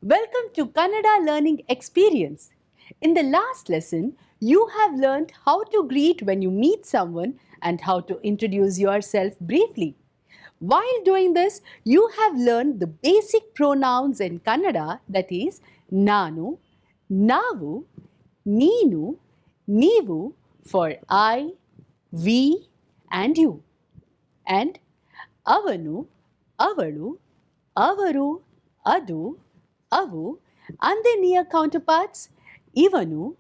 Welcome to Kannada Learning Experience. In the last lesson, you have learned how to greet when you meet someone and how to introduce yourself briefly. While doing this, you have learned the basic pronouns in Kannada, that is, nanu, navu, neenu, neevu for I, we and you, and avanu, avalu, avaru, adu, avu, and their near counterparts ivanu,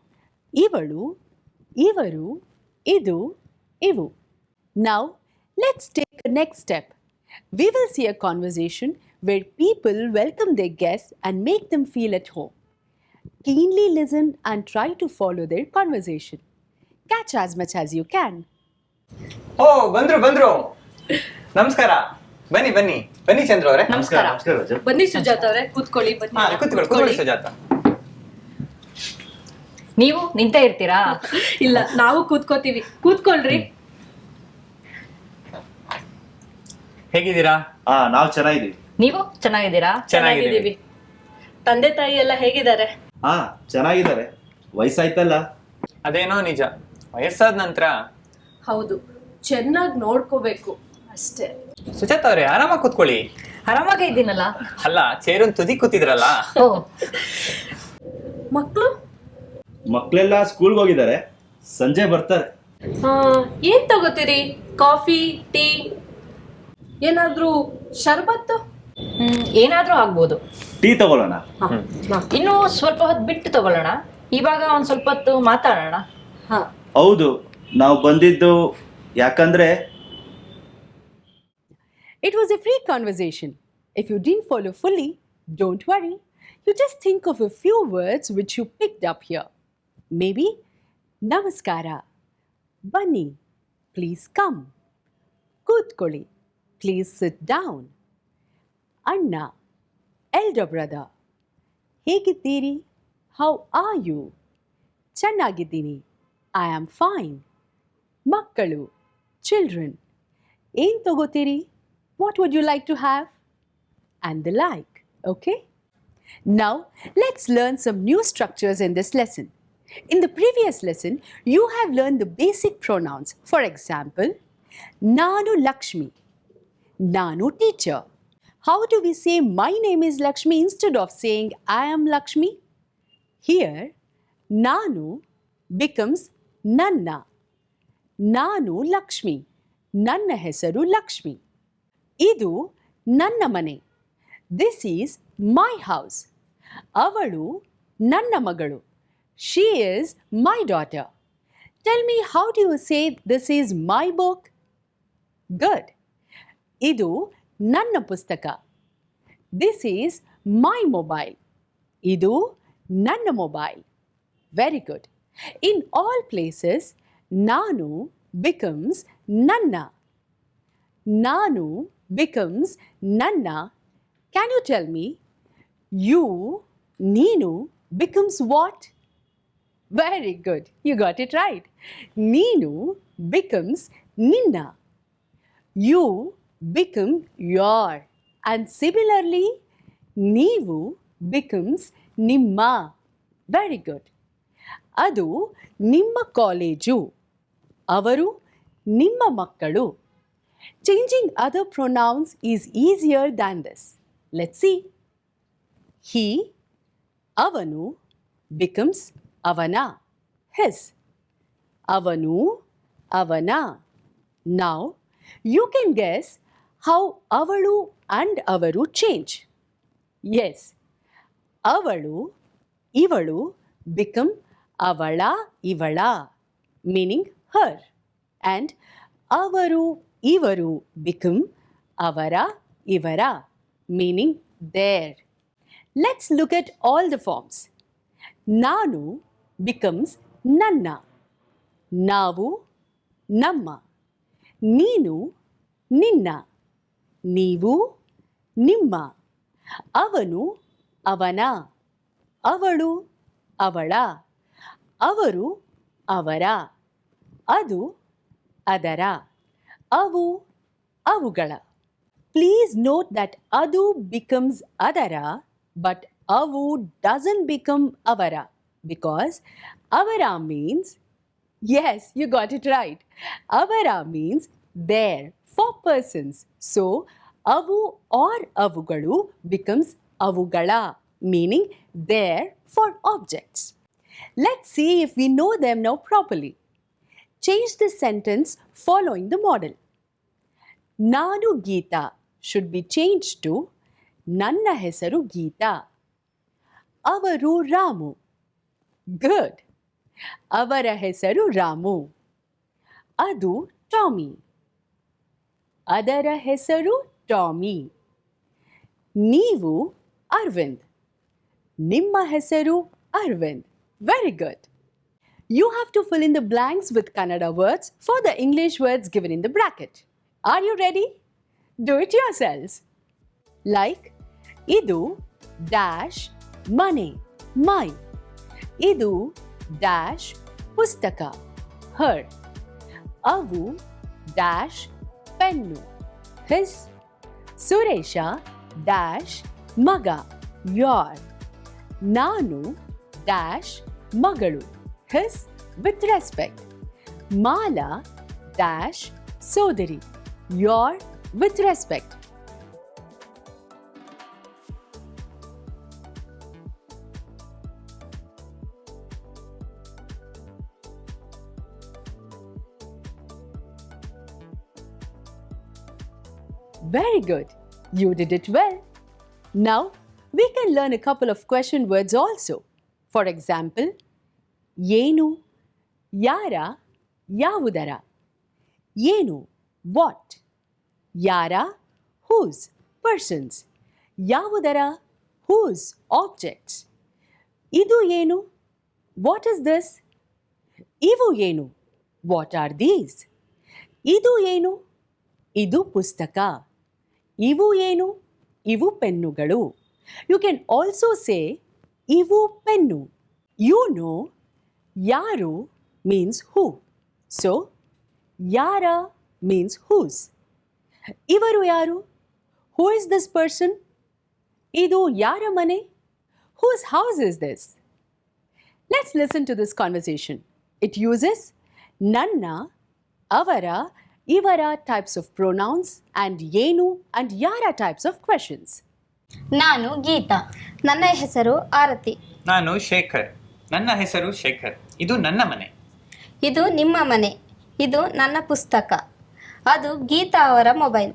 ivalu, ivaru, idu, ivu. Now, let's take a next step. We will see a conversation where people welcome their guests and make them feel at home. Keenly listen and try to follow their conversation. Catch as much as you can. ಓ ಬಂದ್ರು ನಮಸ್ಕಾರ. ಬನ್ನಿ ಚಂದ್ರ ಅವರೇ. ನಮಸ್ಕಾರ. ಬನ್ನಿ ಸುಜಾತ ಅವರೇ, ಕೂತ್ಕೊಳ್ಳಿ. ಕೂತ್ಕೊಳ್ಳಿ ಸುಜಾತ. ನೀವು ನಿಂತೇ ಇರ್ತೀರಾ? ಇಲ್ಲ, ನಾವು ಕೂತ್ಕೋತೀವಿ. ಕೂತ್ಕೊಳ್ರಿ. ಹೇಗಿದ್ದೀರಾ? ನಾವು ಚೆನ್ನಾಗಿದ್ದೀವಿ. ನೀವು ಚೆನ್ನಾಗಿದ್ದೀರಾ? ಚೆನ್ನಾಗಿದ್ದೀವಿ. ತಂದೆ ತಾಯಿ ಎಲ್ಲ ಹೇಗಿದ್ದಾರೆ? ಚೆನ್ನಾಗಿದ್ದಾರೆ. ವಯಸ್ಸಾಯ್ತಲ್ಲ. ಅದೇನೋ ನಿಜ, ವಯಸ್ಸಾದ ನಂತರ ಹೌದು, ಚೆನ್ನಾಗಿ ನೋಡ್ಕೋಬೇಕು ಅಷ್ಟೇ. ಸುಜಾತ ಅವರೇ, ಆರಾಮಾಗಿ ಕೂತ್ಕೊಳ್ಳಿ. ಆರಾಮಾಗೇ ಇದ್ದೀನಲ್ಲ. ಅಲ್ಲ, ಚೇರನ್ ತುದಿ ಕೂತಿದ್ರಲ್ಲ. ಮಕ್ಕಳೆಲ್ಲ ಸ್ಕೂಲ್ಗೆ ಹೋಗಿದ್ದಾರೆ, ಸಂಜೆ ಬರ್ತಾರೆ. ಏನ್ ತಗೋತೀರಿ? ಕಾಫಿ, ಟೀ, ಏನಾದ್ರೂ ಶರ್ಬತ್ತು? ಏನಾದ್ರೂ ಆಗ್ಬೋದು. ಟೀ ತಗೊಳ್ಳೋಣ. ಇನ್ನು ಸ್ವಲ್ಪ ಹೊತ್ತು ಬಿಟ್ಟು ತಗೊಳ್ಳೋಣ. ಇವಾಗ ಒಂದ್ ಸ್ವಲ್ಪ ಹೊತ್ತು ಮಾತಾಡೋಣ. ಹೌದು, ನಾವು ಬಂದಿದ್ದು ಯಾಕಂದ್ರೆ It was a free conversation. If you didn't follow fully, don't worry. You just think of a few words which you picked up here. Maybe Namaskara, Bunny, please come. Kutkoli, please sit down. Anna, elder brother. Hegiddiri, how are you? Channagiddini, I am fine. Makkalu, children. ಏನು ತಗೋತೀರಿ? What would you like to have? And the like, okay? Now, let's learn some new structures in this lesson. In the previous lesson, you have learned the basic pronouns. For example, Nanu Lakshmi, Nanu teacher. How do we say my name is Lakshmi instead of saying I am Lakshmi? Here, Nanu becomes Nanna. Nanu Lakshmi. ನನ್ನ ಹೆಸರು ಲಕ್ಷ್ಮಿ. ಇದು ನನ್ನ ಮನೆ. This is my house. ಅವಳು ನನ್ನ ಮಗಳು. She is my daughter. Tell me, how do you say this is my book? Good. ಇದು ನನ್ನ ಪುಸ್ತಕ. This is my mobile. ಇದು ನನ್ನ mobile. Very good. In all places ನಾನು becomes nanna. Nanu becomes nanna. Can you tell me? You, neenu, becomes what? Very good. You got it right. Neenu becomes ninna. You become your. And similarly, neevu becomes nimma. Very good. Adu nimma college. ಅವರು ನಿಮ್ಮ ಮಕ್ಕಳು. Changing other pronouns is easier than this. Let's see. He, avanu, becomes avana, his. Avanu, avana. Now, you can guess how avalu and avaru change. Yes, avalu, ivalu become avala, ivala, meaning her, and avaru, ivaru become avara, ivara, meaning their. Let's look at all the forms. Nanu becomes nanna. Navu, namma. Neenu, ninna. Neevu, nimma. Avanu, avana. Avalu, avala. Avaru, avara. Adu, adara. ಅವು ಅವುಗಳ. Please note that adu becomes adara, but avu doesn't become avara because avara means, yes, you got it right. Avara means there for persons. So, avu or avugalu becomes avugala, meaning there for objects. Let's see if we know them now properly. Change this sentence following the model. Nanu Geeta should be changed to Nanna hesaru Geeta. Avaru Ramu. Good. Avara hesaru Ramu. Adu Tommy. Adara hesaru Tommy. Neevu Arvind. Nimma hesaru Arvind. Very good. You have to fill in the blanks with Kannada words for the English words given in the bracket. Are you ready? Do it yourselves. Like, idu dash mane, my. Idu dash pustaka, her. Avu dash pennu, his. Suresha dash maga, your. Nanu dash magalu, his with respect. Mala dash sodari, your with respect. Very good. You did it well. Now we can learn a couple of question words also. For example, ಏನು, ಯಾರ, ಯಾವುದರ. ಏನು, what. ಯಾರ, whose, persons. ಯಾವುದರ, whose, objects. ಇದು ಏನು, what is this. ಇವು ಏನು, what are these. ಇದು ಏನು, ಇದು ಪುಸ್ತಕ. ಇವು ಏನು, ಇವು ಪೆನ್ನುಗಳು. You can also say ಇವು ಪೆನ್ನು. You know, ಯಾರು means who. So, ಯಾರ means whose. ಇವರು ಯಾರು? Who is this person? ಇದು ಯಾರ ಮನೆ? Whose house is this? Let's listen to this conversation. It uses nanna, avara, ivara types of pronouns and yenu and yara types of questions. ನಾನು ಗೀತಾ. ನನ್ನ ಹೆಸರು ಆರತಿ. ನಾನು ಶೇಖರ್. ನನ್ನ ಹೆಸರು ಶೇಖರ್. ಇದು ನನ್ನ ಮನೆ. ಇದು ನಿಮ್ಮ ಮನೆ. ಇದು ನನ್ನ ಪುಸ್ತಕ. ಅದು ಗೀತಾ ಅವರ ಮೊಬೈಲ್.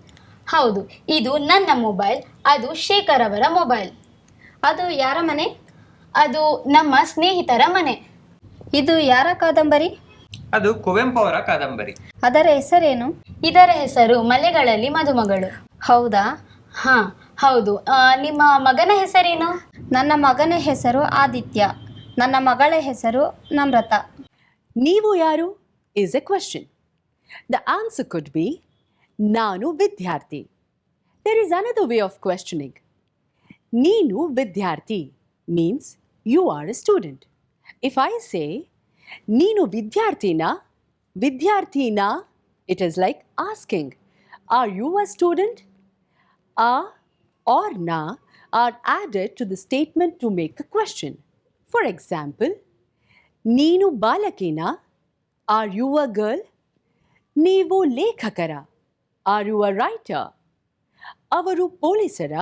ಹೌದು, ಇದು ನನ್ನ ಮೊಬೈಲ್, ಅದು ಶೇಖರ್ ಅವರ ಮೊಬೈಲ್. ಅದು ಯಾರ ಮನೆ? ಅದು ನಮ್ಮ ಸ್ನೇಹಿತರ ಮನೆ. ಇದು ಯಾರ ಕಾದಂಬರಿ? ಅದು ಕುವೆಂಪು ಅವರ ಕಾದಂಬರಿ. ಅದರ ಹೆಸರೇನು? ಇದರ ಹೆಸರು ಮಲೆಗಳಲ್ಲಿ ಮದುಮಗಳು. ಹೌದಾ? ಹಾ ಹೌದು. ನಿಮ್ಮ ಮಗನ ಹೆಸರೇನು? ನನ್ನ ಮಗನ ಹೆಸರು ಆದಿತ್ಯ. ನನ್ನ ಮಗಳ ಹೆಸರು ನಮ್ರತ. ನೀವು ಯಾರು is a question. The answer could be ನಾನು ವಿದ್ಯಾರ್ಥಿ. There is another way of questioning. ನೀನು ವಿದ್ಯಾರ್ಥಿ means you are a student. If I say ನೀನು ವಿದ್ಯಾರ್ಥಿನಾ, ವಿದ್ಯಾರ್ಥಿನಾ, it is like asking, are you a student? A or na are added to the statement to make a question. For example, ನೀನು ಬಾಲಕಿನಾ, are you a girl? ನೀವು ಲೇಖಕರ, are you a writer? ಅವರು ಪೊಲೀಸರ,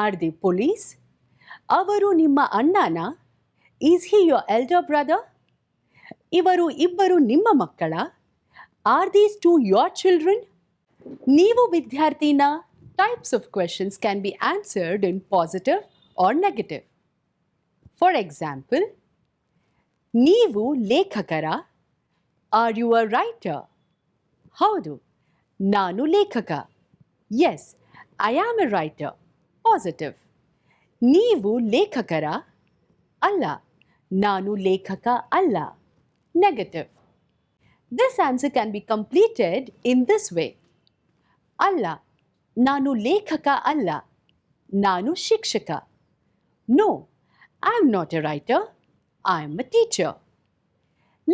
are they police? ಅವರು ನಿಮ್ಮ ಅಣ್ಣನ, is he your elder brother? ಇವರು ಇಬ್ಬರು ನಿಮ್ಮ ಮಕ್ಕಳ, are these two your children? ನೀವು ವಿದ್ಯಾರ್ಥಿನಾ types of questions can be answered in positive or negative. For example, ನೀವು ಲೇಖಕರ, are you a writer? ಹೌದು, ನಾನು ಲೇಖಕ. Yes, I am a writer. Positive. ನೀವು ಲೇಖಕರ, ಅಲ್ಲ, ನಾನು ಲೇಖಕ ಅಲ್ಲ. Negative. This answer can be completed in this way. ಅಲ್ಲ, ನಾನು ಲೇಖಕ ಅಲ್ಲ, ನಾನು ಶಿಕ್ಷಕ. No, I am not a writer. I am a teacher.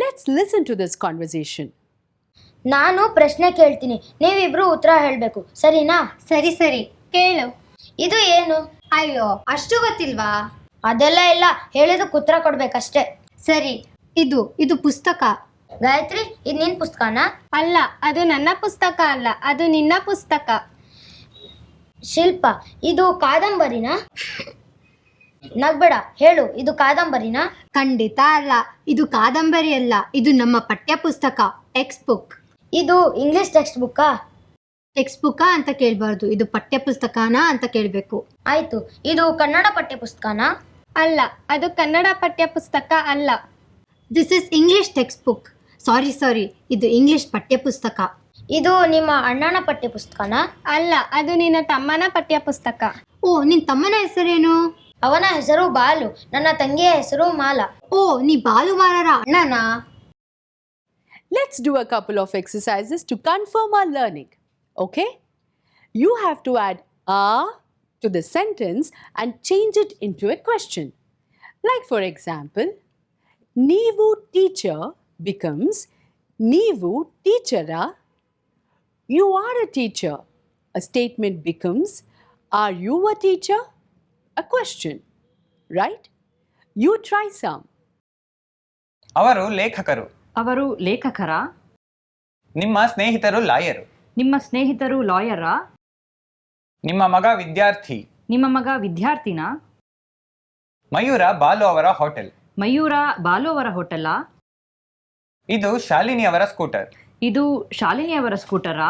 Let's listen to this conversation. ನಾನು ಪ್ರಶ್ನೆ ಕೇಳ್ತೀನಿ, ನೀವಿಬ್ರು ಉತ್ತರ ಹೇಳಬೇಕು, ಸರಿನಾ? ಸರಿ ಸರಿ ಕೇಳು. ಇದು ಏನು? ಅಯ್ಯೋ ಅಷ್ಟು ಗೊತ್ತಿಲ್ವಾ? ಅದೆಲ್ಲ ಇಲ್ಲ, ಹೇಳಿದಕ್ಕೆ ಉತ್ತರ ಕೊಡ್ಬೇಕಷ್ಟೇ. ಸರಿ, ಇದು ಪುಸ್ತಕ. ಗಾಯತ್ರಿ, ಇದು ನಿನ್ ಪುಸ್ತಕನಾ? ಅಲ್ಲ, ಅದು ನನ್ನ ಪುಸ್ತಕ ಅಲ್ಲ, ಅದು ನಿನ್ನ ಪುಸ್ತಕ. ಶಿಲ್ಪ, ಇದು ಕಾದಂಬರಿನಾ? ನಗ್ಬೇಡ, ಹೇಳು, ಇದು ಕಾದಂಬರಿನಾ? ಖಂಡಿತ ಅಲ್ಲ, ಇದು ಕಾದಂಬರಿ ಅಲ್ಲ, ಇದು ನಮ್ಮ ಪಠ್ಯ ಪುಸ್ತಕ, ಟೆಕ್ಸ್ಟ್ ಬುಕ್. ಇದು English text book? Text book ಅಂತ ಕೇಳಬಾರ್ದು, ಇದು ಪಠ್ಯ ಪುಸ್ತಕನಾ ಅಂತ ಕೇಳಬೇಕು. ಆಯ್ತು, ಇದು ಕನ್ನಡ ಪಠ್ಯ ಪುಸ್ತಕನಾ? ಅಲ್ಲ, ಅದು ಕನ್ನಡ ಪಠ್ಯ ಪುಸ್ತಕ ಅಲ್ಲ. This is English text book. Sorry, ಇದು ಇಂಗ್ಲಿಷ್ ಪಠ್ಯ ಪುಸ್ತಕ. ಇದು ನಿಮ್ಮ ಅಣ್ಣನ ಪಠ್ಯ ಪುಸ್ತಕನಾ? ಅಲ್ಲ, ಅದು ನಿನ್ನ ತಮ್ಮನ ಪಠ್ಯ ಪುಸ್ತಕ. ಓ, ನಿನ್ನ ತಮ್ಮನ ಹೆಸರೇನು? ಅವನ ಹೆಸರು ಬಾಲು, ನನ್ನ ತಂಗಿಯ ಹೆಸರು ಮಾಲಾ. ಓ, ನೀ Balu ಮಾರರ ಅಣ್ಣನಾ? Let's do a couple of exercises to confirm our learning. Okay? You have to add "a" to the sentence and change it into a question. Like for example, Neevu teacher becomes Neevu teachera. You are a teacher. A statement becomes Are you a teacher? A question. Right? You try some. ಅವರು ಲೇಖಕರು. ಅವರು ಲೇಖಕರ? ನಿಮ್ಮ ಸ್ನೇಹಿತರು lawyer. ನಿಮ್ಮ ಸ್ನೇಹಿತರು ಲಾಯರ? ನಿಮ್ಮ ಮಗ ವಿದ್ಯಾರ್ಥಿ. ನಿಮ್ಮ ಮಗ ವಿದ್ಯಾರ್ಥಿನ? ಮಯೂರ ಬಾಲು ಅವರ ಹೋಟೆಲ್. ಮಯೂರ ಬಾಲು ಅವರ ಹೋಟೆಲ? ಇದು ಶಾಲಿನಿ ಅವರ ಸ್ಕೂಟರ್. ಇದು ಶಾಲಿನಿ ಅವರ ಸ್ಕೂಟರಾ?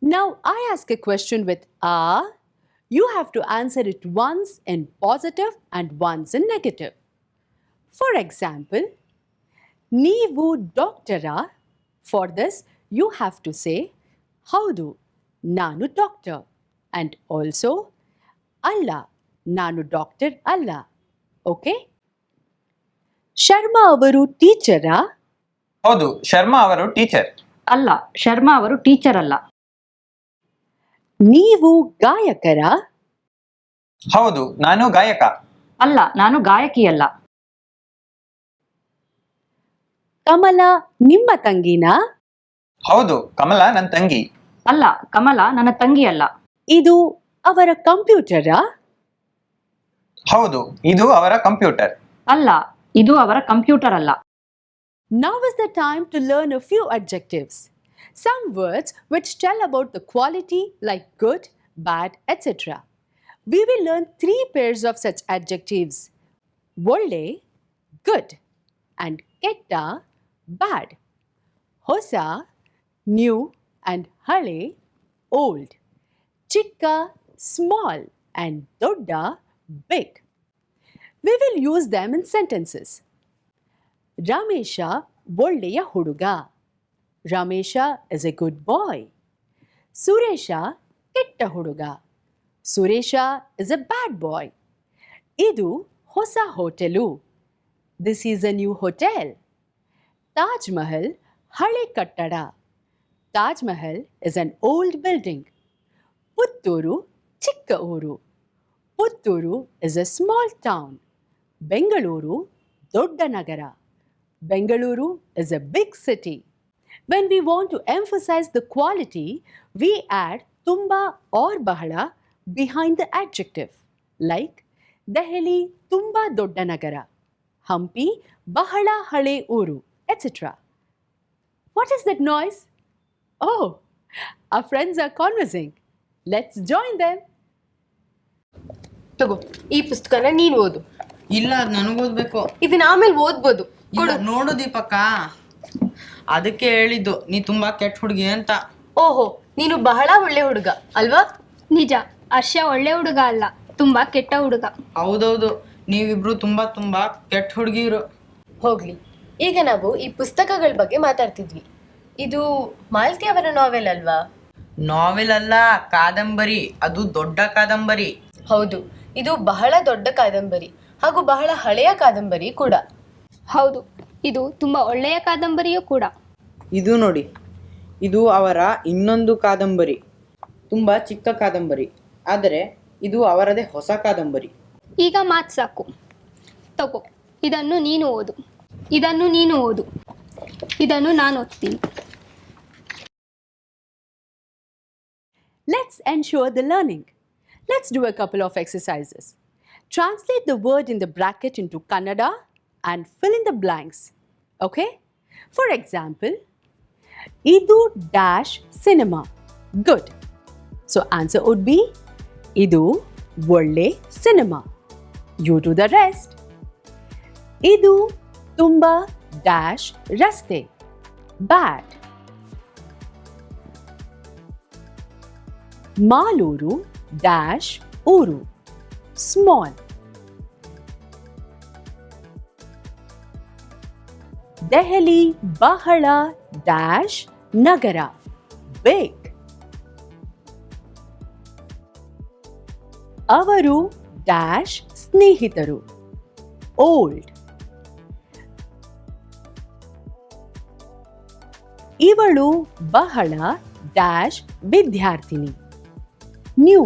Now I ask a question with "a." You have to answer it once in positive and once in negative. For example, Neevu doctora. For this, you have to say Haudu, Nanu doctor. And also Alla, Nanu doctor Alla. Okay? Sharma avaru teachera. ಹೌದು, ಶರ್ಮಾ ಅವರು teacher. ಅಲ್ಲ, ಶರ್ಮಾ ಅವರು teacher ಅಲ್ಲ. Neevu gayakara. ಹೌದು, ನಾನು ಗಾಯಕ. ಅಲ್ಲ, ನಾನು ಗಾಯಕಿಯಲ್ಲ. Kamala nimma tangina. ಹೌದು, ಕಮಲ ನನ್ನ ತಂಗಿ. ಅಲ್ಲ, ಕಮಲ ನನ್ನ ತಂಗಿ ಅಲ್ಲ. Idu avara computera. ಹೌದು, ಇದು ಅವರ ಕಂಪ್ಯೂಟರ್. ಅಲ್ಲ, ಇದು ಅವರ ಕಂಪ್ಯೂಟರ್ ಅಲ್ಲ. Now is the time to learn a few adjectives. Some words which tell about the quality like good, bad, etc. We will learn 3 pairs of such adjectives. Volle, good, and ketta, bad. Hosa, new, and hale, old. Chikka, small, and dodda, big. We will use them in sentences. Ramesha ಒಳ್ಳೆಯ ಹುಡುಗ. Ramesha is a good boy. Suresha ಕೆಟ್ಟ ಹುಡುಗ. Suresha is a bad boy. ಇದು ಹೊಸ hotel. This is a new hotel. Taj Mahal ಹಳೆ ಕಟ್ಟಡ. Taj Mahal is an old building. Puttur ಚಿಕ್ಕ ಊರು. Puttur is a small town. Bengaluru ದೊಡ್ಡ ನಗರ. Bengaluru is a big city. When we want to emphasize the quality, we add tumba or bahala behind the adjective. Like Dehli tumba dodda nagara, Hampi bahala hale uru, etc. What is that noise? Oh, our friends are conversing. Let's join them. ತಗೋ, ಈ ಪುಸ್ತಕನ ನೀನು ಓದು. ಇಲ್ಲ, ಅದು ನನಗೆ ಓದ್ಬೇಕು. ಇದನ್ನ ಆಮೇಲೆ ಓದ್ಬೋದು. ಇಲ್ಲ, ನೋಡು ದೀಪಕ್ಕ, ಅದಕ್ಕೆ ಹೇಳಿದ್ದು ನೀ ತುಂಬಾ ಕೆಟ್ಟ ಹುಡುಗಿ ಅಂತ. ಓಹೋ, ನೀನು ಬಹಳ ಒಳ್ಳೆ ಹುಡುಗ ಅಲ್ವಾ? ನಿಜ, ಹರ್ಷ ಒಳ್ಳೆ ಹುಡುಗ ಅಲ್ಲ, ತುಂಬಾ ಕೆಟ್ಟ ಹುಡುಗ. ಹೌದೌದು, ನೀವಿಬ್ರು ತುಂಬಾ ತುಂಬಾ ಕೆಟ್ಟ ಹುಡುಗಿರು. ಹೋಗ್ಲಿ, ಈಗ ನಾವು ಈ ಪುಸ್ತಕಗಳ ಬಗ್ಗೆ ಮಾತಾಡ್ತಿದ್ವಿ. ಇದು ಮಾಲ್ತಿ ಅವರ ನಾವೆಲ್ ಅಲ್ವಾ? ನಾವೆಲ್ ಅಲ್ಲ, ಕಾದಂಬರಿ. ಅದು ದೊಡ್ಡ ಕಾದಂಬರಿ. ಹೌದು, ಇದು ಬಹಳ ದೊಡ್ಡ ಕಾದಂಬರಿ ಹಾಗೂ ಬಹಳ ಹಳೆಯ ಕಾದಂಬರಿ ಕೂಡ. ಹೌದು, ಇದು ತುಂಬಾ ಒಳ್ಳೆಯ ಕಾದಂಬರಿಯೂ ಕೂಡ. ಇದು ನೋಡಿ, ಇದು ಅವರ ಇನ್ನೊಂದು ಕಾದಂಬರಿ, ತುಂಬಾ ಚಿಕ್ಕ ಕಾದಂಬರಿ, ಆದರೆ ಇದು ಅವರದೇ ಹೊಸ ಕಾದಂಬರಿ. ಈಗ ಮಾತು ಸಾಕು. ತಗೋ, ಇದನ್ನು ನೀನು ಓದು, ಇದನ್ನು ನೀನು ಓದು, ಇದನ್ನು ನಾನು ಓದ್ತೀನಿ. ensure the learning. Let's do a couple of exercises. Translate the word in the bracket into Kannada and fill in the blanks. Okay? For example, Idu dash cinema. Good. So answer would be Idu ಒಳ್ಳೆ cinema. You do the rest. Idu tumba dash raste. Bad. Maluru dash uru. Small. Delhi bahala dash nagara. Big. Avaru dash snehitaru. Old. ಇವಳು ಬಹಳ dash ವಿದ್ಯಾರ್ಥಿನಿ. New.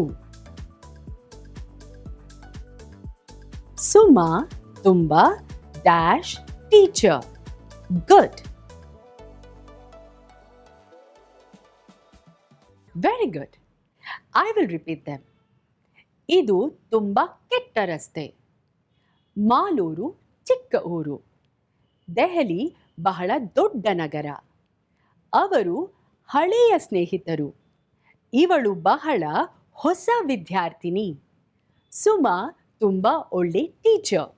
Suma ತುಂಬಾ dash teacher. Good. Very good. I will repeat them. ಇದು ತುಂಬ ಕೆಟ್ಟ ರಸ್ತೆ. ಮಾಲೂರು ಚಿಕ್ಕ ಊರು. ದೆಹಲಿ ಬಹಳ ದೊಡ್ಡ ನಗರ. ಅವರು ಹಳೆಯ ಸ್ನೇಹಿತರು. ಇವಳು ಬಹಳ ಹೊಸ ವಿದ್ಯಾರ್ಥಿನಿ. ಸುಮಾ ತುಂಬ ಒಳ್ಳೆ teacher.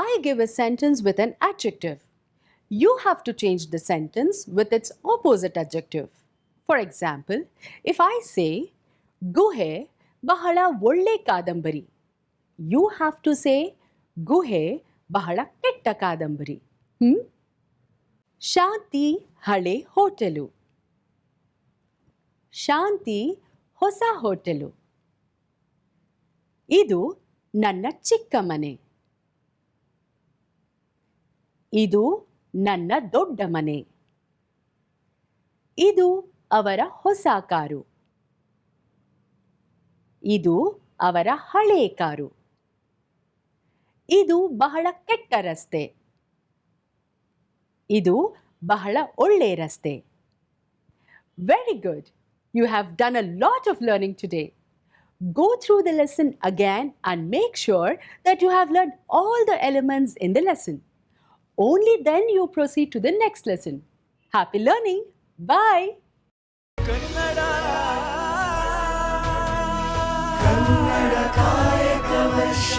I give a sentence with an adjective. You have to change the sentence with its opposite adjective. For example, if I say, ಗುಹೆ ಬಹಳ ಒಳ್ಳೆ ಕಾದಂಬರಿ, you have to say, ಗುಹೆ ಬಹಳ ಕೆಟ್ಟ ಕಾದಂಬರಿ. ಶಾಂತಿ ಹಳೆ ಹೋಟೆಲು. ಶಾಂತಿ ಹೊಸ ಹೋಟೆಲು. ಇದು ನನ್ನ ಚಿಕ್ಕ ಮನೆ. ಇದು ನನ್ನ ದೊಡ್ಡ ಮನೆ. ಇದು ಅವರ ಹೊಸ ಕಾರು. ಇದು ಅವರ ಹಳೆ ಕಾರು. ಇದು ಬಹಳ ಕೆಟ್ಟ ರಸ್ತೆ. ಇದು ಬಹಳ ಒಳ್ಳೆ ರಸ್ತೆ. Very good. You have done a lot of learning today. Go through the lesson again and make sure that you have learned all the elements in the lesson. Only then you proceed to the next lesson. Happy learning. Bye. Kannada ಕಾಯಕ ವರ್ಷ